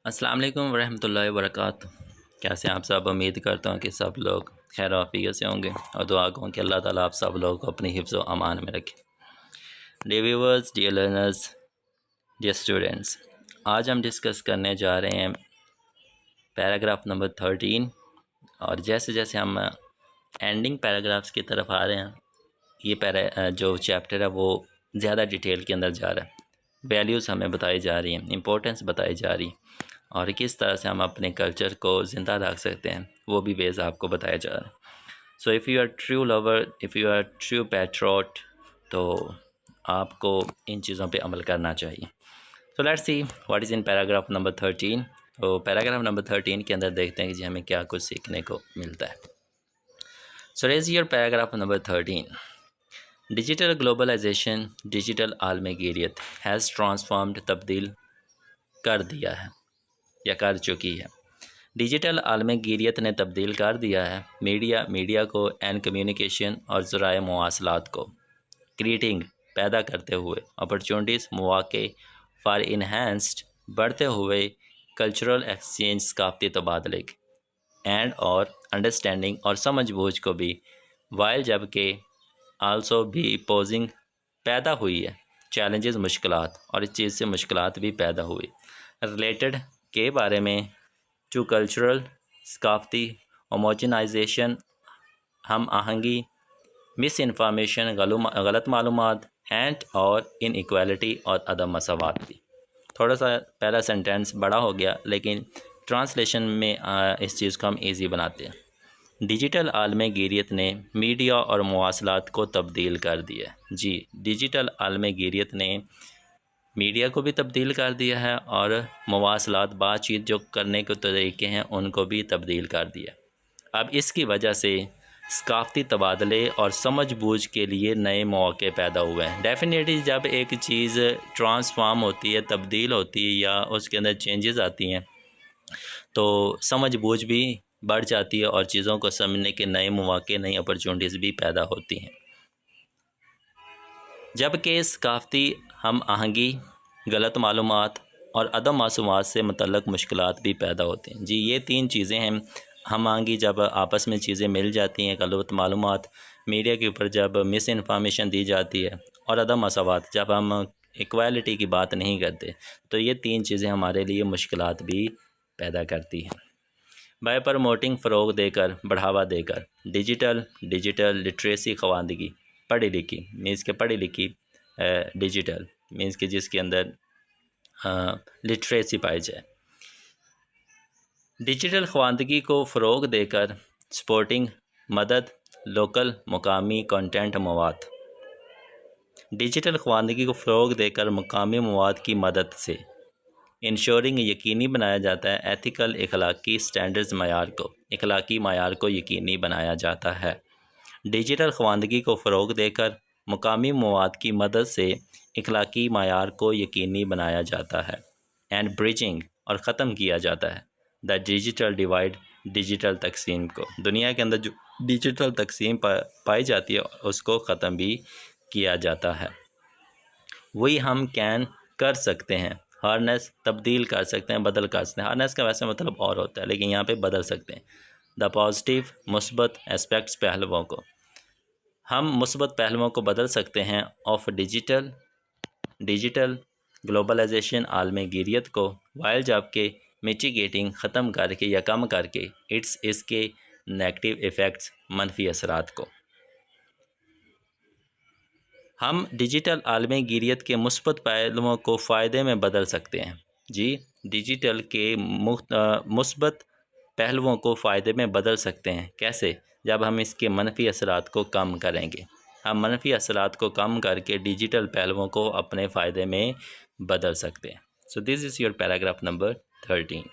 السلام علیکم ورحمۃ اللہ وبرکاتہ۔ کیسے ہیں آپ سب؟ امید کرتا ہوں کہ سب لوگ خیر و عافیت سے ہوں گے اور دعا کروں کہ اللہ تعالیٰ آپ سب لوگوں کو اپنی حفظ و امان میں رکھے۔ Dear viewers, dear learners, dear students, آج ہم ڈسکس کرنے جا رہے ہیں پیراگراف نمبر 13، اور جیسے جیسے ہم اینڈنگ پیراگرافس کی طرف آ رہے ہیں، یہ جو چیپٹر ہے وہ زیادہ ڈیٹیل کے اندر جا رہا ہے۔ ویلیوز ہمیں بتائی جا رہی ہیں، امپورٹنس بتائی جا رہی ہے، اور کس طرح سے ہم اپنے کلچر کو زندہ رکھ سکتے ہیں وہ بھی ویز آپ کو بتایا جا رہا ہے۔ So if you are true lover, if you are true patriot, تو آپ کو ان چیزوں پہ عمل کرنا چاہیے۔ So let's see what is in paragraph number 13۔ تو پیراگراف نمبر 13 کے اندر دیکھتے ہیں کہ جی ہمیں کیا کچھ سیکھنے کو ملتا ہے۔ So raise your paragraph number 13۔ Digital globalization, digital عالمگیریت ہیز ٹرانسفارمڈ، تبدیل کر دیا ہے یا کر چکی ہے۔ ڈیجیٹل عالمگیریت نے تبدیل کر دیا ہے میڈیا کو اینڈ کمیونیکیشن اور ذرائع مواصلات کو، کریٹنگ پیدا کرتے ہوئے اپرچونٹیز مواقع فار انہینسڈ، بڑھتے ہوئے کلچرل ایکسچینج، ثقافتی تبادلے اینڈ اور انڈرسٹینڈنگ اور سمجھ بوجھ کو بھی، وائل جبکہ آلسو بھی پوزنگ پیدا ہوئی ہے چیلنجز، مشکلات، اور اس چیز سے مشکلات بھی پیدا ہوئی ریلیٹڈ کے بارے میں، ٹو کلچرل، ثقافتی ہوموجنائزیشن، ہم آہنگی، مس انفارمیشن، غلط معلومات، اینڈ اور ان ایکویلٹی اور عدم مساوات بھی۔ تھوڑا سا پہلا سینٹینس بڑا ہو گیا، لیکن ٹرانسلیشن میں اس چیز کو ہم ایزی بناتے ہیں۔ ڈیجیٹل عالمگیریت نے میڈیا اور مواصلات کو تبدیل کر دیا ہے۔ جی، ڈیجیٹل عالمگیریت نے میڈیا کو بھی تبدیل کر دیا ہے اور مواصلات، بات چیت جو کرنے کے طریقے ہیں ان کو بھی تبدیل کر دیا۔ اب اس کی وجہ سے ثقافتی تبادلے اور سمجھ بوجھ کے لیے نئے مواقع پیدا ہوئے ہیں۔ ڈیفینیٹلی جب ایک چیز ٹرانسفارم ہوتی ہے، تبدیل ہوتی ہے یا اس کے اندر چینجز آتی ہیں تو سمجھ بوجھ بھی بڑھ جاتی ہے اور چیزوں کو سمجھنے کے نئے مواقع، نئی اپرچونٹیز بھی پیدا ہوتی ہیں۔ جبکہ ثقافتی ہم آہنگی، غلط معلومات اور عدم معلومات سے متعلق مشکلات بھی پیدا ہوتے ہیں۔ جی، یہ تین چیزیں ہیں۔ ہم آہنگی، جب آپس میں چیزیں مل جاتی ہیں، غلط معلومات، میڈیا کے اوپر جب مس انفارمیشن دی جاتی ہے، اور عدم مساوات، جب ہم ایکویلٹی کی بات نہیں کرتے، تو یہ تین چیزیں ہمارے لیے مشکلات بھی پیدا کرتی ہیں۔ بائی پروموٹنگ، فروغ دے کر، بڑھاوا دے کر، ڈیجیٹل لٹریسی، خواندگی، پڑھی لکھی، مینس کہ پڑھی لکھی، ڈیجیٹل مینس کہ جس کے اندر لٹریسی پائی جائے، ڈیجیٹل خواندگی کو فروغ دے کر، سپورٹنگ، مدد، لوکل، مقامی کنٹینٹ، مواد، ڈیجیٹل خواندگی کو فروغ دے کر مقامی مواد کی مدد سے، انشورنگ، یقینی بنایا جاتا ہے، ایتھیکل، اخلاقی سٹینڈرز، اخلاقی معیار کو یقینی بنایا جاتا ہے۔ ڈیجیٹل خواندگی کو فروغ دے کر مقامی مواد کی مدد سے اخلاقی معیار کو یقینی بنایا جاتا ہے، اینڈ بریجنگ، اور ختم کیا جاتا ہے، دا ڈیجیٹل ڈیوائڈ، ڈیجیٹل تقسیم کو، دنیا کے اندر جو ڈیجیٹل تقسیم پائی جاتی ہے اس کو ختم بھی کیا جاتا ہے۔ وہی ہم کین کر سکتے ہیں، ہارنس، تبدیل کر سکتے ہیں، بدل کر سکتے ہیں۔ ہارنس کا ویسے مطلب اور ہوتا ہے، لیکن یہاں پہ بدل سکتے ہیں۔ دا پازیٹیو، مثبت اسپیکٹس، پہلوؤں کو، ہم مثبت پہلوؤں کو بدل سکتے ہیں، آف ڈیجیٹل گلوبلائزیشن، عالمگیریت کو، وائل جبکہ میٹیگیٹنگ، ختم کر کے یا کم کر کے، اس کے نیگیٹو ایفیکٹس، منفی اثرات کو۔ ہم ڈیجیٹل عالمگیریت کے مثبت پہلوؤں کو فائدے میں بدل سکتے ہیں۔ جی، ڈیجیٹل کے مثبت پہلوؤں کو فائدے میں بدل سکتے ہیں۔ کیسے؟ جب ہم اس کے منفی اثرات کو کم کریں گے، ہم منفی اثرات کو کم کر کے ڈیجیٹل پہلوؤں کو اپنے فائدے میں بدل سکتے ہیں۔ سو دس از یور پیراگراف نمبر 13۔